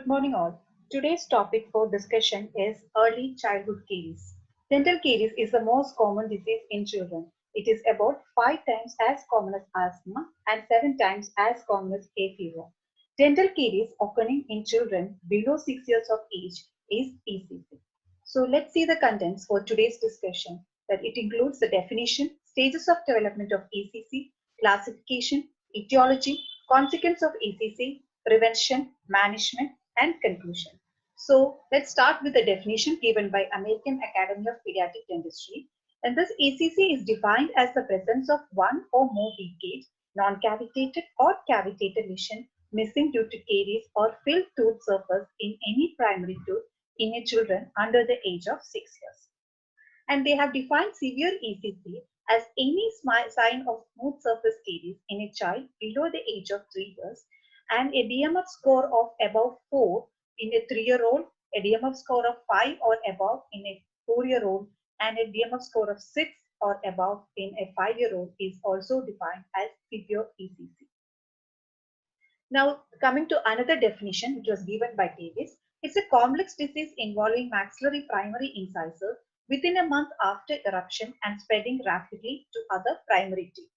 morning all. Today's topic for discussion is early childhood caries. Dental caries is the most common disease in children. It is about 5 times as common as asthma and 7 times as common as hay fever. Dental caries occurring in children below 6 years of age is ECC. So let's see the contents for today's discussion. That it includes the definition, stages of development of ECC, classification, etiology, consequence of ECC, prevention, management, and conclusion. So let's start with the definition given by American Academy of Pediatric Dentistry. And this ECC is defined as the presence of one or more decayed, non-cavitated or cavitated lesion missing due to caries or filled tooth surface in any primary tooth in a children under the age of 6 years. And they have defined severe ECC as any sign of smooth surface caries in a child below the age of 3 years and a DMF score of above 4 in a 3-year-old, a DMF score of 5 or above in a 4-year-old, and a DMF score of 6 or above in a 5-year-old is also defined as severe ECC. Now, coming to another definition which was given by Davis, it's a complex disease involving maxillary primary incisors within a month after eruption and spreading rapidly to other primary teeth.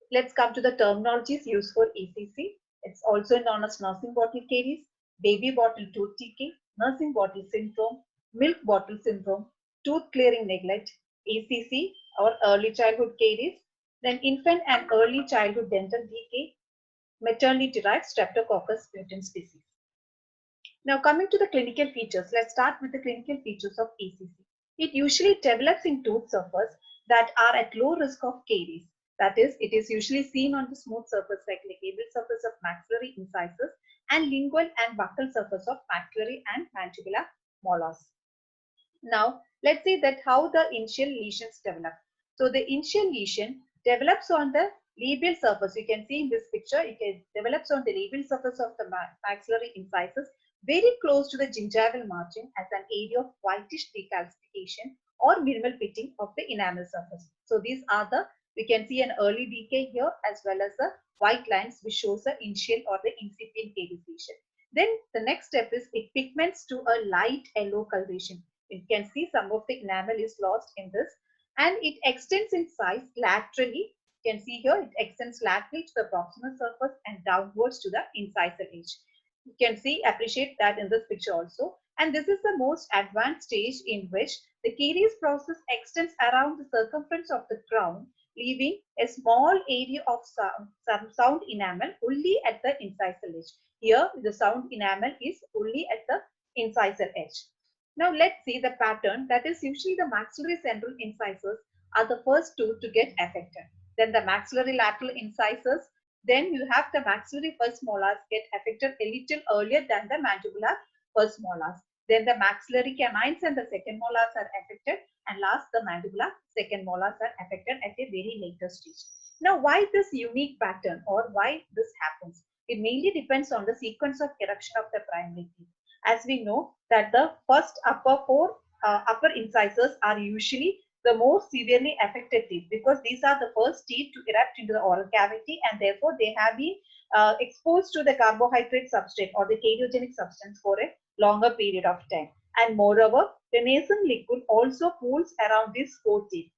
Let's come to the terminologies used for ECC. It's also known as nursing bottle caries, baby bottle tooth decay, nursing bottle syndrome, milk bottle syndrome, tooth clearing neglect, ECC or early childhood caries, then infant and early childhood dental decay, maternally derived Streptococcus mutans disease. Now coming to the clinical features, let's start with the clinical features of ECC. It usually develops in tooth surface that are at low risk of caries. That is, it is usually seen on the smooth surface like the gable surface of maxillary incisors and lingual and buccal surface of maxillary and mandibular molars. Now, let's see that how the initial lesions develop. So the initial lesion develops on the labial surface. You can see in this picture, it develops on the labial surface of the maxillary incisors very close to the gingival margin as an area of whitish decalcification or minimal pitting of the enamel surface. So these are the, we can see an early decay here as well as the white lines which shows the initial or the incipient caries lesion. Then the next step is it pigments to a light yellow coloration. You can see some of the enamel is lost in this and it extends in size laterally. You can see here it extends laterally to the proximal surface and downwards to the incisal edge. You can see, appreciate that in this picture also. And this is the most advanced stage in which the caries process extends around the circumference of the crown, leaving a small area of sound enamel only at the incisal edge. Here, the sound enamel is only at the incisal edge. Now, let's see the pattern. That is, usually the maxillary central incisors are the first two to get affected. Then the maxillary lateral incisors. Then you have the maxillary first molars get affected a little earlier than the mandibular first molars. Then the maxillary canines and the second molars are affected, and last the mandibular second molars are affected at a very later stage. Now, why this unique pattern or why this happens? It mainly depends on the sequence of eruption of the primary teeth. As we know that the first upper incisors are usually the most severely affected teeth because these are the first teeth to erupt into the oral cavity and therefore they have been exposed to the carbohydrate substrate or the cariogenic substance for a longer period of time. And moreover, the nasal liquid also pools around these 4 teeth.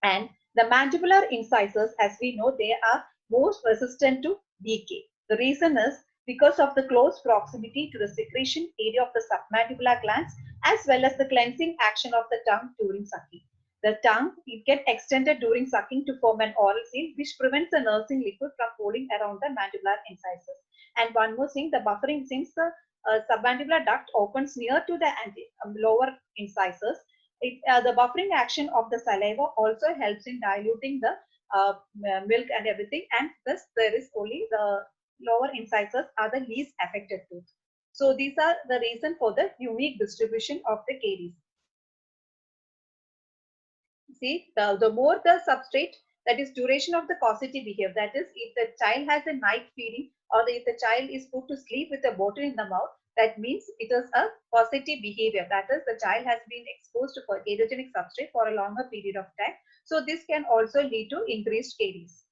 And the mandibular incisors, as we know, they are most resistant to decay. The reason is because of the close proximity to the secretion area of the submandibular glands as well as the cleansing action of the tongue during sucking. The tongue, it gets extended during sucking to form an oral seal which prevents the nursing liquid from pooling around the mandibular incisors. And one more thing, the buffering, since the submandibular duct opens near to the lower incisors, the buffering action of the saliva also helps in diluting the milk and everything, and thus there is only the lower incisors are the least affected tooth. So these are the reason for the unique distribution of the caries. See, the more the substrate, that is duration of the causative behavior. That is, if the child has a night feeding or if the child is put to sleep with a bottle in the mouth, that means it is a causative behavior. That is, the child has been exposed to cariogenic substrate for a longer period of time. So this can also lead to increased caries.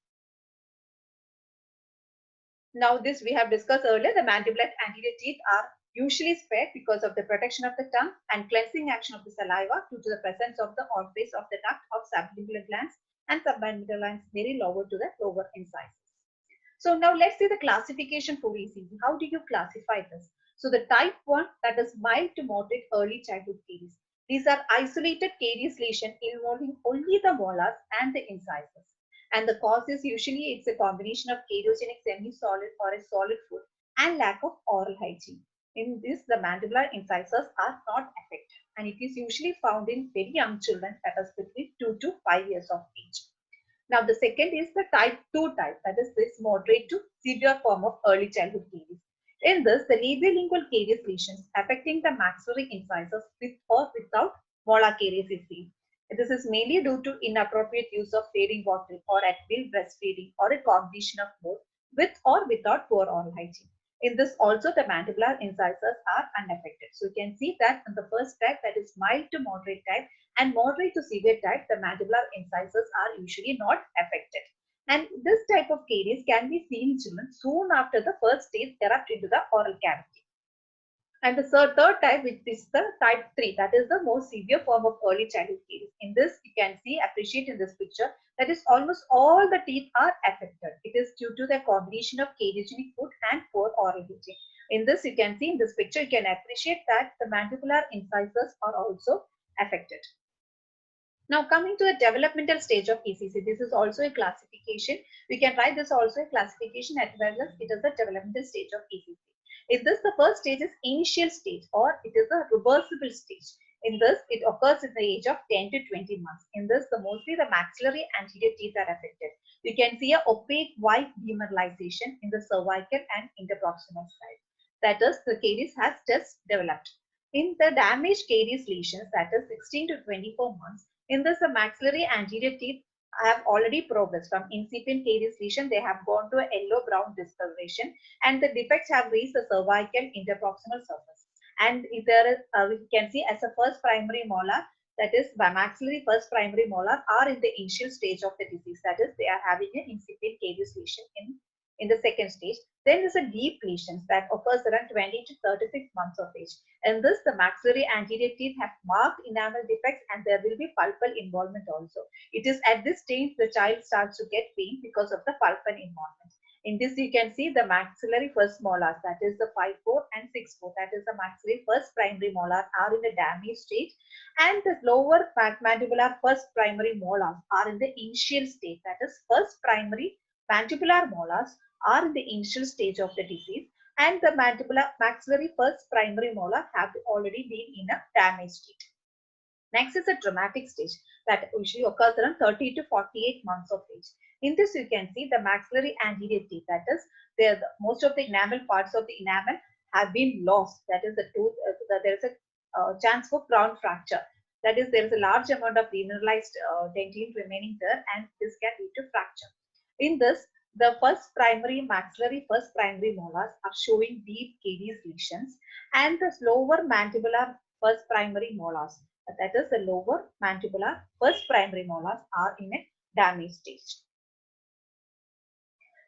Now this we have discussed earlier. The mandibular anterior teeth are usually spared because of the protection of the tongue and cleansing action of the saliva due to the presence of the orifice of the duct of sublingual glands and submandibular glands very lower to the lower incisors. So now let's see the classification for ECG. How do you classify this? So the type 1, that is mild to moderate early childhood caries. These are isolated caries lesion involving only the molars and the incisors. And the cause is usually it's a combination of cariogenic semi-solid or a solid food and lack of oral hygiene. In this, the mandibular incisors are not affected, and it is usually found in very young children, that is between 2 to 5 years of age. Now, the second is the type 2 type, that is this moderate to severe form of early childhood caries. In this, the labiolingual caries lesions affecting the maxillary incisors with or without molar caries is seen. This is mainly due to inappropriate use of feeding bottle or at will breastfeeding or a combination of both with or without poor oral hygiene. In this also the mandibular incisors are unaffected. So you can see that in the first type, that is mild to moderate type, and moderate to severe type, the mandibular incisors are usually not affected. And this type of caries can be seen in children soon after the first teeth erupt into the oral cavity. And the third type, which is the type 3, that is the most severe form of early childhood caries. In this, you can see, appreciate in this picture, that is almost all the teeth are affected. It is due to the combination of cariogenic food and poor oral hygiene. In this, you can see in this picture, you can appreciate that the mandibular incisors are also affected. Now coming to the developmental stage of ECC, this is also a classification. We can write this also a classification as well as it is the developmental stage of ECC. In this, the first stage is initial stage, or it is a reversible stage. In this, it occurs in the age of 10 to 20 months. In this, mostly the maxillary anterior teeth are affected. You can see a opaque white demineralization in the cervical and interproximal side. That is, the caries has just developed. In the damaged caries lesions, that is 16 to 24 months, in this, the maxillary anterior teeth have already progressed from incipient caries lesion. They have gone to a yellow-brown discoloration, and the defects have reached the cervical interproximal surface. And there is, we can see as a first primary molar, that is maxillary first primary molar, are in the initial stage of the disease. That is, they are having an incipient caries lesion in the second stage. Then there's a deep lesions that occurs around 20 to 36 months of age. In this, the maxillary anterior teeth have marked enamel defects and there will be pulpal involvement also. It is at this stage the child starts to get pain because of the pulpal involvement. In this, you can see the maxillary first molars, that is the 5-4 and 6-4, that is the maxillary first primary molar, are in the damaged stage, and the lower mandibular first primary molars are in the initial stage, that is first primary mandibular molars are in the initial stage of the disease, and the maxillary first primary molar have already been in a damaged state. Next is a dramatic stage that usually occurs around 30 to 48 months of age. In this, you can see the maxillary anterior teeth, that is, most of the enamel parts of the enamel have been lost. That is, the tooth, there is a chance for crown fracture. That is, there is a large amount of demineralized dentine remaining there, and this can lead to fracture. In this, the maxillary first primary molars are showing deep caries lesions, and the lower mandibular first primary molars, that is the lower mandibular first primary molars, are in a damaged stage.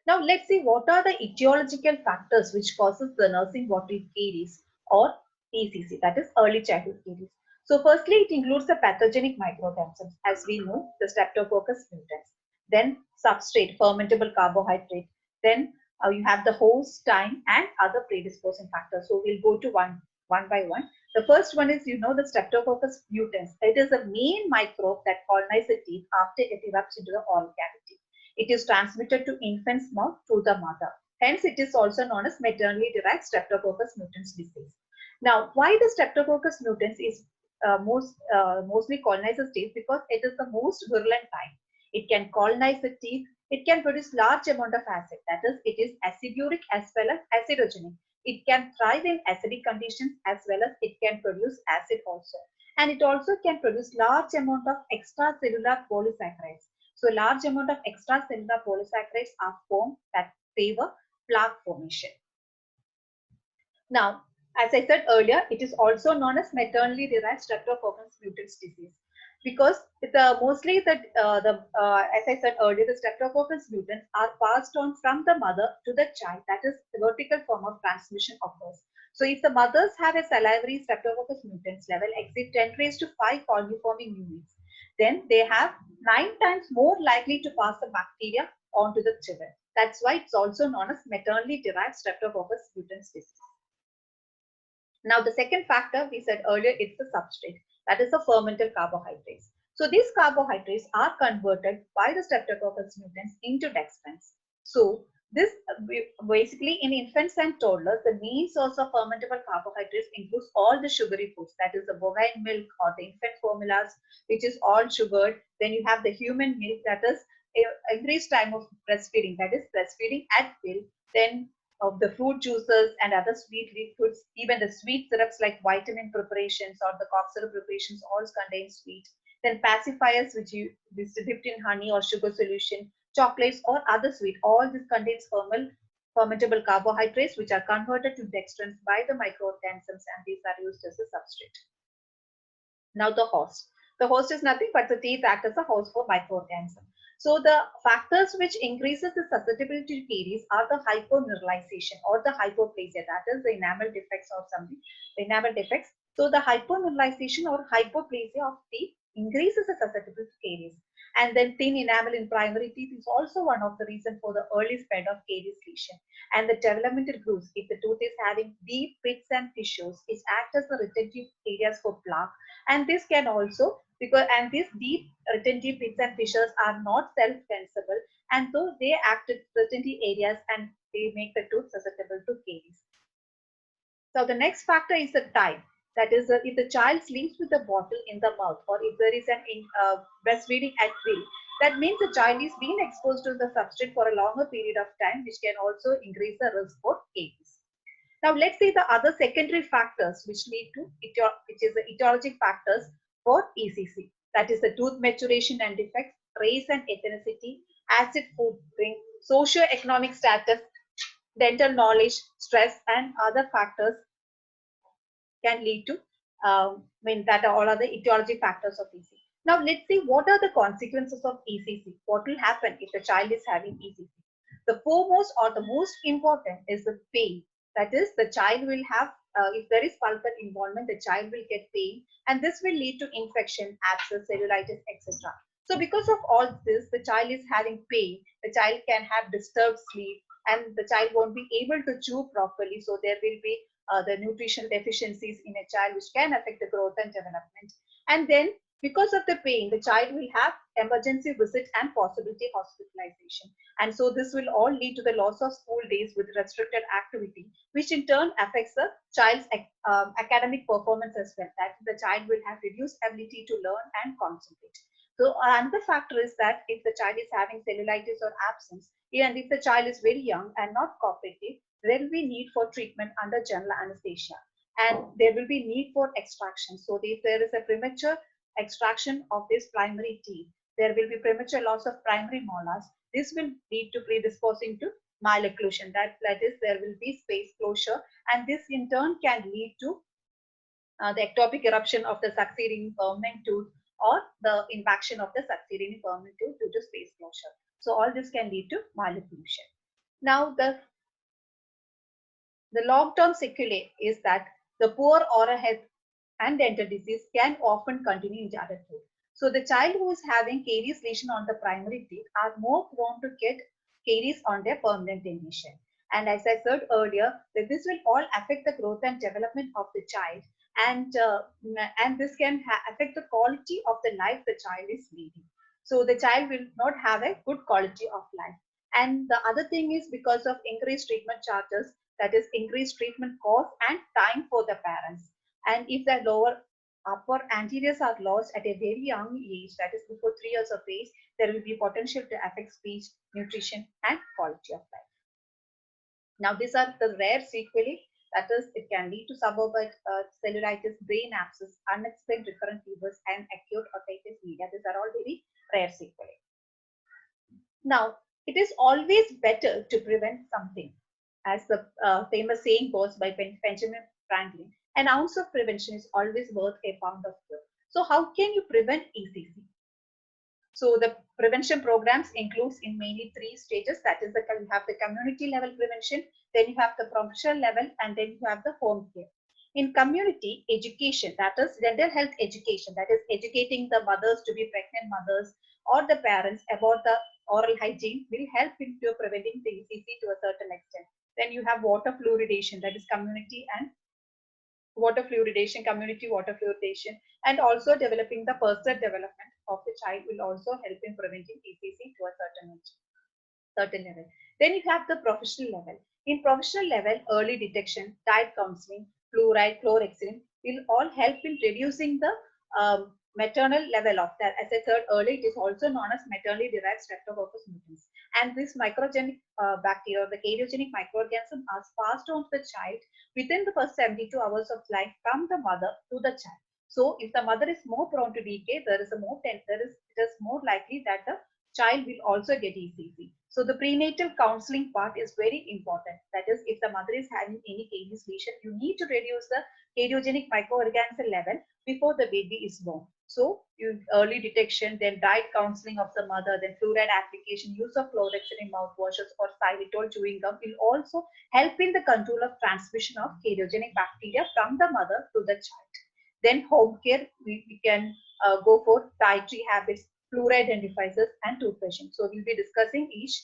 Now let's see what are the etiological factors which causes the nursing watery caries or ECC, that is early childhood caries. So firstly, it includes the pathogenic microorganisms, as we know, the Streptococcus mutans. Then substrate, fermentable carbohydrate. Then you have the host, time, and other predisposing factors. So we'll go to one by one. The first one is, the Streptococcus mutans. It is the main microbe that colonizes the teeth after it erupts into the oral cavity. It is transmitted to infant's mouth through the mother. Hence, it is also known as maternally derived Streptococcus mutans disease. Now, why the Streptococcus mutans is mostly colonizes teeth? Because it is the most virulent type. It can colonize the teeth. It can produce large amount of acid. That is, it is acidic as well as acidogenic. It can thrive in acidic conditions as well as it can produce acid also. And it also can produce large amount of extracellular polysaccharides. So large amount of extracellular polysaccharides are formed that favor plaque formation. Now, as I said earlier, it is also known as maternally derived Streptococcus mutans disease. because mostly as I said earlier, the streptococcus mutants are passed on from the mother to the child. That is the vertical form of transmission occurs. So if the mothers have a salivary streptococcus mutants level exceed 10 raised to 5 colony-forming units, then they have 9 times more likely to pass the bacteria on to the children. That's why it's also known as maternally derived streptococcus mutants disease. Now, the second factor we said earlier, it's the substrate, that is the fermented carbohydrates. So these carbohydrates are converted by the streptococcus mutants into dextrans. So this basically in infants and toddlers, the main source of fermentable carbohydrates includes all the sugary foods, that is the bovine milk or the infant formulas, which is all sugared. Then you have the human milk, that is increased time of breastfeeding, that is breastfeeding at will. Then of the fruit juices and other sweet liquids, even the sweet syrups like vitamin preparations or the cough syrup preparations all contain sweet. Then pacifiers, which you dipped in honey or sugar solution, chocolates or other sweet, all this contains fermentable carbohydrates which are converted to dextrans by the microorganisms, and these are used as a substrate. Now the host. The host is nothing but the teeth act as a host for microorganism. So the factors which increases the susceptibility to caries are the hypomineralization or the hypoplasia, that is the enamel defects or something, enamel defects. So the hypomineralization or hypoplasia of teeth increases the susceptibility to caries. And then thin enamel in primary teeth is also one of the reasons for the early spread of caries lesion. And the developmental grooves, if the tooth is having deep pits and fissures, it acts as the retentive areas for plaque. And this can also, and these deep retentive pits and fissures are not self-cleansable, and so they act at retentive areas and they make the tooth susceptible to caries. So the next factor is the time. That is, if the child sleeps with the bottle in the mouth, or if there is an breastfeeding at will, that means the child is being exposed to the substrate for a longer period of time, which can also increase the risk for caries. Now let's see the other secondary factors which lead to which is the etiologic factors for ECC. That is the tooth maturation and defects, race and ethnicity, acid food drink, socio-economic status, dental knowledge, stress, and other factors can lead to that are all other etiology factors of ECC. Now let's see what are the consequences of ECC. What will happen if the child is having ECC? The foremost or the most important is the pain. That is, the child will have, if there is pulpit involvement, the child will get pain, and this will lead to infection, abscess, cellulitis, etc. So because of all this, the child is having pain, the child can have disturbed sleep, and the child won't be able to chew properly. So there will be the nutritional deficiencies in a child which can affect the growth and development. And then because of the pain, the child will have emergency visit and possibility hospitalization. And so this will all lead to the loss of school days with restricted activity, which in turn affects the child's academic performance as well. That the child will have reduced ability to learn and concentrate. So another factor is that if the child is having cellulitis or absence, and if the child is very young and not cooperative, there will be need for treatment under general anesthesia, and there will be need for extraction. So if there is a premature extraction of this primary teeth, there will be premature loss of primary molars. This will lead to predisposing to malocclusion. That is, there will be space closure, and this in turn can lead to the ectopic eruption of the succeeding permanent tooth or the impaction of the succeeding permanent tooth due to space closure. So all this can lead to malocclusion. Now the long-term sequelae is that the poor oral health and dental disease can often continue into adulthood. So the child who is having caries lesion on the primary teeth are more prone to get caries on their permanent dentition. And as I said earlier, that this will all affect the growth and development of the child, and this can affect the quality of the life the child is leading. So the child will not have a good quality of life. And the other thing is because of increased treatment charges, that is increased treatment cost and time for the parents. And if the lower upper anteriors are lost at a very young age, that is before 3 years of age, there will be potential to affect speech, nutrition, and quality of life. Now, these are the rare sequelae. That is, it can lead to suborbital cellulitis, brain abscess, unexplained recurrent fevers, and acute otitis media. These are all very rare sequelae. Now, it is always better to prevent something. As the famous saying goes by Benjamin Franklin, an ounce of prevention is always worth a pound of cure. So how can you prevent ECC? So the prevention programs includes in mainly three stages. That is, you have the community level prevention, then you have the professional level, and then you have the home care. In community education, that is dental health education, that is educating the mothers to be pregnant mothers or the parents about the oral hygiene will help into preventing the ECC to a certain extent. Then you have water fluoridation, that is community and water fluoridation, community water fluoridation, and also developing the personal development of the child will also help in preventing ECC to a certain level. Then you have the professional level. In professional level, early detection, diet counseling, fluoride, chlorhexidine will all help in reducing the maternal level of that. As I said earlier, it is also known as maternally derived streptococcus mutans. And this microgenic bacteria, the cariogenic microorganism, are passed on to the child within the first 72 hours of life from the mother to the child. So, if the mother is more prone to decay, it is more likely that the child will also get ECC. So the prenatal counseling part is very important. That is, if the mother is having any caries lesion, you need to reduce the cariogenic microorganism level before the baby is born. So you early detection, then diet counseling of the mother, then fluoride application, use of chlorhexidine in mouthwashes or xylitol chewing gum will also help in the control of transmission of cariogenic bacteria from the mother to the child. Then home care, we can go for dietary habits, fluoride devices, and toothbrushing. So we'll be discussing each.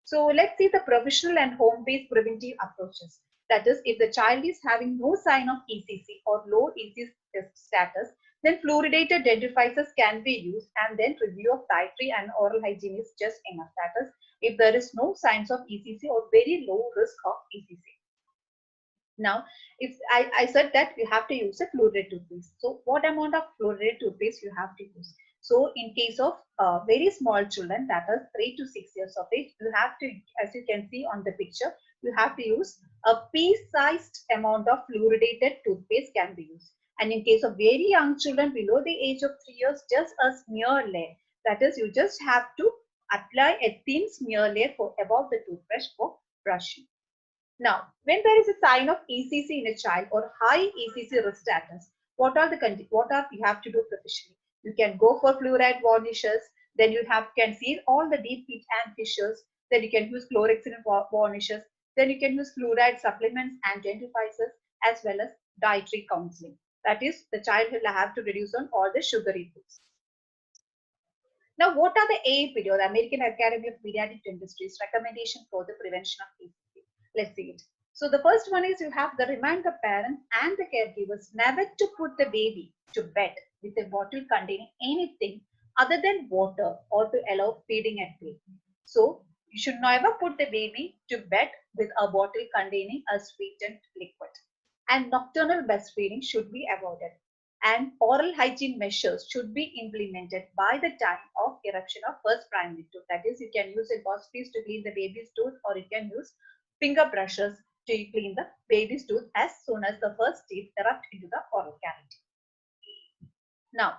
So let's see the professional and home-based preventive approaches. That is, if the child is having no sign of ECC or low ECC status, then fluoridated dentifrices can be used, and then review of dietary and oral hygiene is just enough. That is, if there is no signs of ECC or very low risk of ECC. Now, if I said that you have to use a fluoride toothpaste. So what amount of fluoride toothpaste you have to use? So in case of very small children, that is 3 to 6 years of age, you have to, as you can see on the picture, you have to use a pea-sized amount of fluoridated toothpaste can be used. And in case of very young children below the age of 3 years, just a smear layer. That is, you just have to apply a thin smear layer for above the toothbrush for brushing. Now, when there is a sign of ECC in a child or high ECC risk status, what are you have to do professionally? You can go for fluoride varnishes. Then you can see all the deep pit and fissures. Then you can use chlorhexidine varnishes. Then you can use fluoride supplements and dentifrices as well as dietary counseling. That is, the child will have to reduce on all the sugary foods. Now, what are the AAPD or the American Academy of Pediatric Dentistry's recommendation for the prevention of ECC? Let's see it. So the first one is you have to remind the parents and the caregivers never to put the baby to bed with a bottle containing anything other than water or to allow feeding at play. So you should never put the baby to bed with a bottle containing a sweetened liquid. And nocturnal breastfeeding should be avoided. And oral hygiene measures should be implemented by the time of eruption of first primary tooth. That is, you can use a gauze piece to clean the baby's tooth, or you can use finger brushes to clean the baby's tooth as soon as the first teeth erupt into the oral cavity. Now,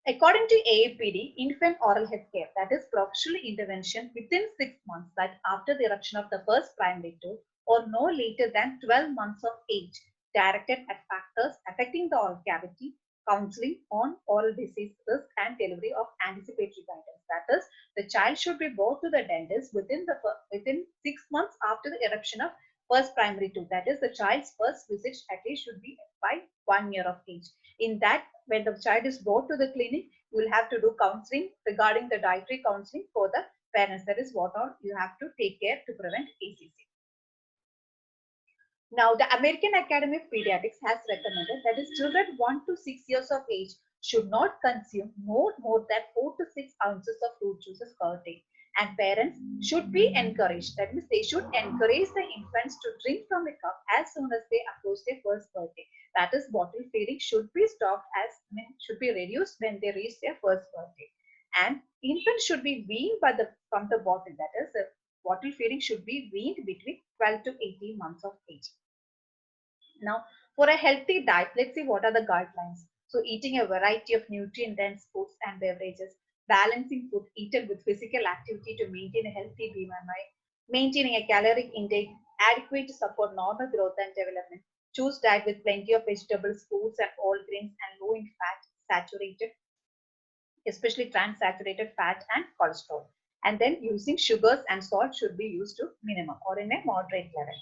according to AAPD, infant oral health care, that is professional intervention within 6 months, that after the eruption of the first primary tooth or no later than 12 months of age, directed at factors affecting the oral cavity, counseling on oral disease risk, and delivery of anticipatory guidance. That is, the child should be brought to the dentist within 6 months after the eruption of first primary tooth. That is, the child's first visit at least should be by 1 year of age. In that, when the child is brought to the clinic, you will have to do counseling regarding the dietary counseling for the parents. That is what all you have to take care to prevent ECC. Now, the American Academy of Pediatrics has recommended that is children 1 to 6 years of age should not consume more than 4 to 6 ounces of fruit juices per day. And parents should be encouraged. That means they should encourage the infants to drink from the cup as soon as they approach their first birthday. That is, bottle feeding should be stopped should be reduced when they reach their first birthday. And infants should be weaned from the bottle. That is, bottle feeding should be weaned between 12 to 18 months of age. Now, for a healthy diet, let's see what are the guidelines. So, eating a variety of nutrient-dense foods and beverages, balancing food eaten with physical activity to maintain a healthy BMI, maintaining a caloric intake adequate to support normal growth and development. Choose diet with plenty of vegetables, fruits, and whole grains, and low in fat, saturated, especially trans-saturated fat and cholesterol. And then using sugars and salt should be used to minimum or in a moderate level.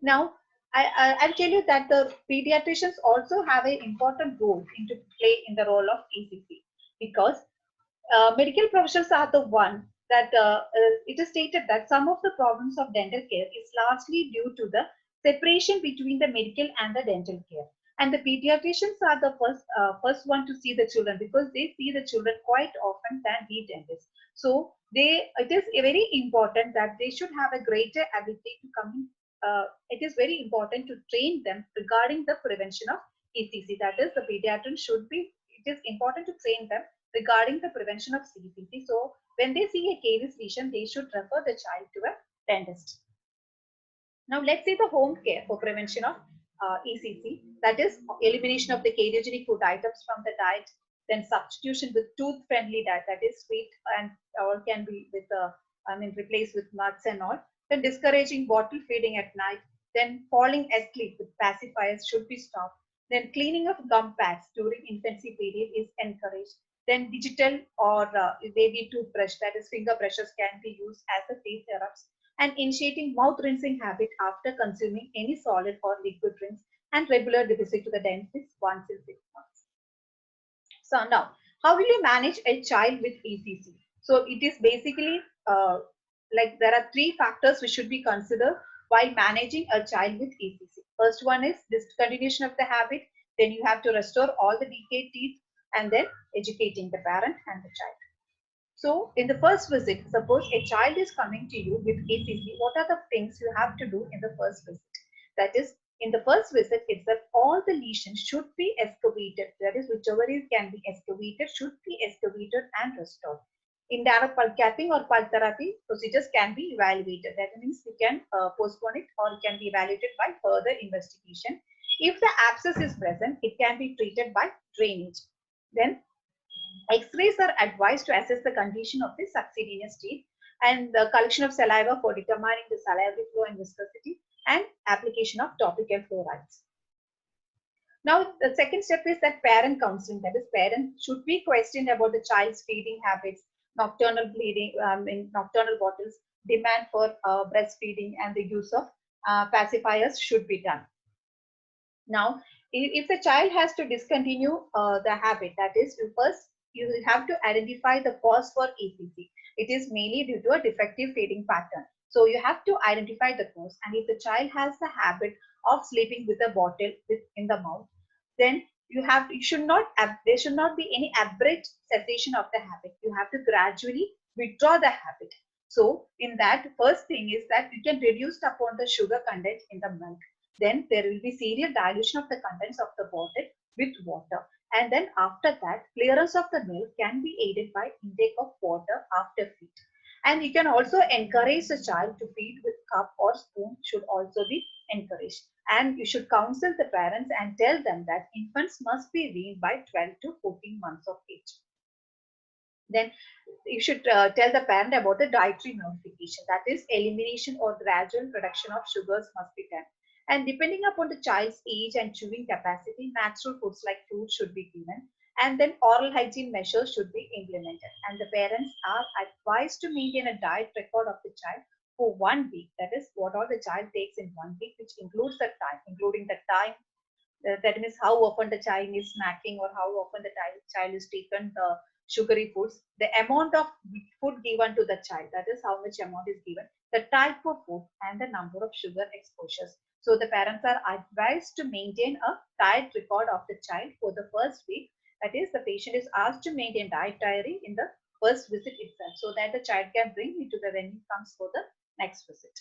Now, I'll tell you that the pediatricians also have an important role to play in the role of ECC, because medical professionals are the one that it is stated that some of the problems of dental care is largely due to the separation between the medical and the dental care. And the pediatricians are the first one to see the children, because they see the children quite often than we dentists. So it is very important that they should have a greater ability to come in. It is very important to train them regarding the prevention of ECC. That is, the pediatrician should be. It is important to train them regarding the prevention of CCC. So when they see a caries lesion, they should refer the child to a dentist. Now let's see the home care for prevention of ECC. That is elimination of the cariogenic food items from the diet, then substitution with tooth-friendly diet, that is sweet and all can be with replaced with nuts and all. Then discouraging bottle feeding at night. Then falling asleep with pacifiers should be stopped. Then cleaning of gum pads during infancy period is encouraged. Then digital or baby toothbrush, that is finger brushes, can be used as a teeth syrups. And initiating mouth rinsing habit after consuming any solid or liquid rinse, and regular visit to the dentist once in 6 months. So now, how will you manage a child with ECC? So it is basically like there are 3 factors which should be considered while managing a child with ECC. First one is discontinuation of the habit. Then you have to restore all the decayed teeth, and then educating the parent and the child. So in the first visit, suppose a child is coming to you with ECC, what are the things you have to do in the first visit? That is, in the first visit itself, all the lesions should be excavated. That is, whichever can be excavated should be excavated and restored. Indirect pulp capping or pulp therapy procedures can be evaluated. That means we can postpone it, or it can be evaluated by further investigation. If the abscess is present, it can be treated by drainage. Then X-rays are advised to assess the condition of the subcutaneous teeth, and the collection of saliva for determining the salivary flow and viscosity, and application of topical fluorides. Now, the second step is that parent counseling. That is, parents should be questioned about the child's feeding habits, nocturnal bleeding in nocturnal bottles, demand for breastfeeding, and the use of pacifiers should be done. Now, if the child has to discontinue the habit, that is, you have to identify the cause for ECC. It is mainly due to a defective feeding pattern. So you have to identify the cause, and if the child has the habit of sleeping with a bottle in the mouth, then there should not be any abrupt cessation of the habit. You have to gradually withdraw the habit. So in that, first thing is that you can reduce upon the sugar content in the milk. Then there will be serial dilution of the contents of the bottle with water. And then after that, clearance of the milk can be aided by intake of water after feed. And you can also encourage the child to feed with cup or spoon should also be encouraged. And you should counsel the parents and tell them that infants must be weaned by 12 to 14 months of age. Then you should tell the parent about the dietary modification. That is, elimination or gradual reduction of sugars must be done. And depending upon the child's age and chewing capacity, natural foods like fruits should be given. And then oral hygiene measures should be implemented. And the parents are advised to maintain a diet record of the child for 1 week. That is, what all the child takes in 1 week, which includes the time, including the time. That means how often the child is snacking, or how often the child is taken the sugary foods, the amount of food given to the child, that is how much amount is given, the type of food, and the number of sugar exposures. So the parents are advised to maintain a diet record of the child for the first week. That is, the patient is asked to maintain diet diary in the first visit itself, so that the child can bring it to when he comes for the next visit.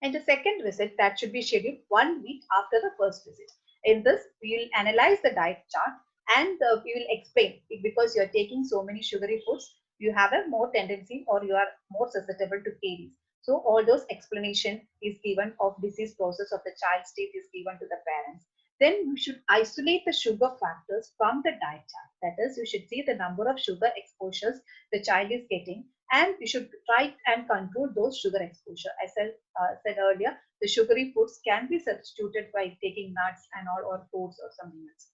And the second visit, that should be scheduled 1 week after the first visit. In this, we will analyze the diet chart, and we will explain, because you are taking so many sugary foods, you have a more tendency, or you are more susceptible to caries. So all those explanation is given of disease process of the child's teeth is given to the parents. Then you should isolate the sugar factors from the diet chart. That is, you should see the number of sugar exposures the child is getting, and you should try and control those sugar exposure. As I said earlier, the sugary foods can be substituted by taking nuts and all, or fruits or something else.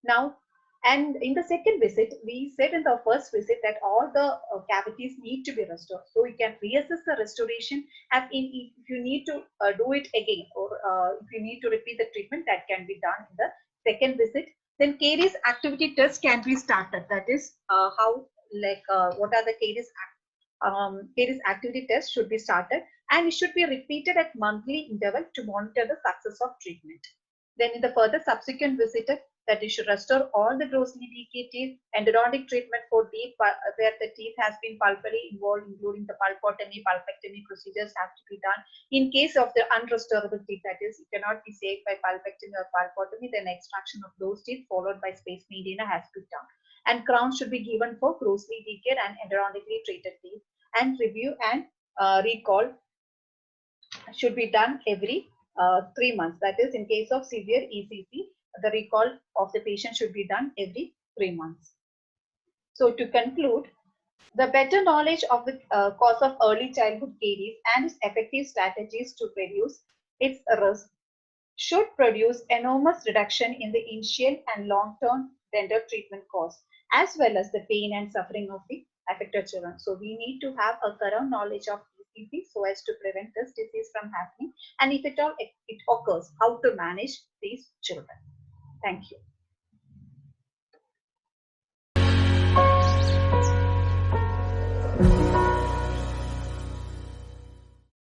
Now, and in the second visit, we said in the first visit that all the cavities need to be restored. So we can reassess the restoration as in if you need to do it again, or if you need to repeat the treatment, that can be done in the second visit. Then caries activity test can be started. That is how, like, what are the caries activity test should be started, and it should be repeated at monthly interval to monitor the success of treatment. Then in the further subsequent visit, that you should restore all the grossly decayed teeth, endodontic treatment for teeth where the teeth has been pulpily involved, including the pulpotomy, pulpectomy procedures have to be done. In case of the unrestorable teeth, that is, it cannot be saved by pulpectomy or pulpotomy, then extraction of those teeth followed by space maintainer has to be done. And crowns should be given for grossly decayed and endodontically treated teeth. And review and recall should be done every 3 months. That is, in case of severe ECC, the recall of the patient should be done every 3 months. So to conclude, the better knowledge of the cause of early childhood caries and its effective strategies to reduce its risk should produce enormous reduction in the initial and long-term dental treatment costs, as well as the pain and suffering of the affected children. So we need to have a thorough knowledge of ECC so as to prevent this disease from happening, and if at all it occurs, how to manage these children. Thank you.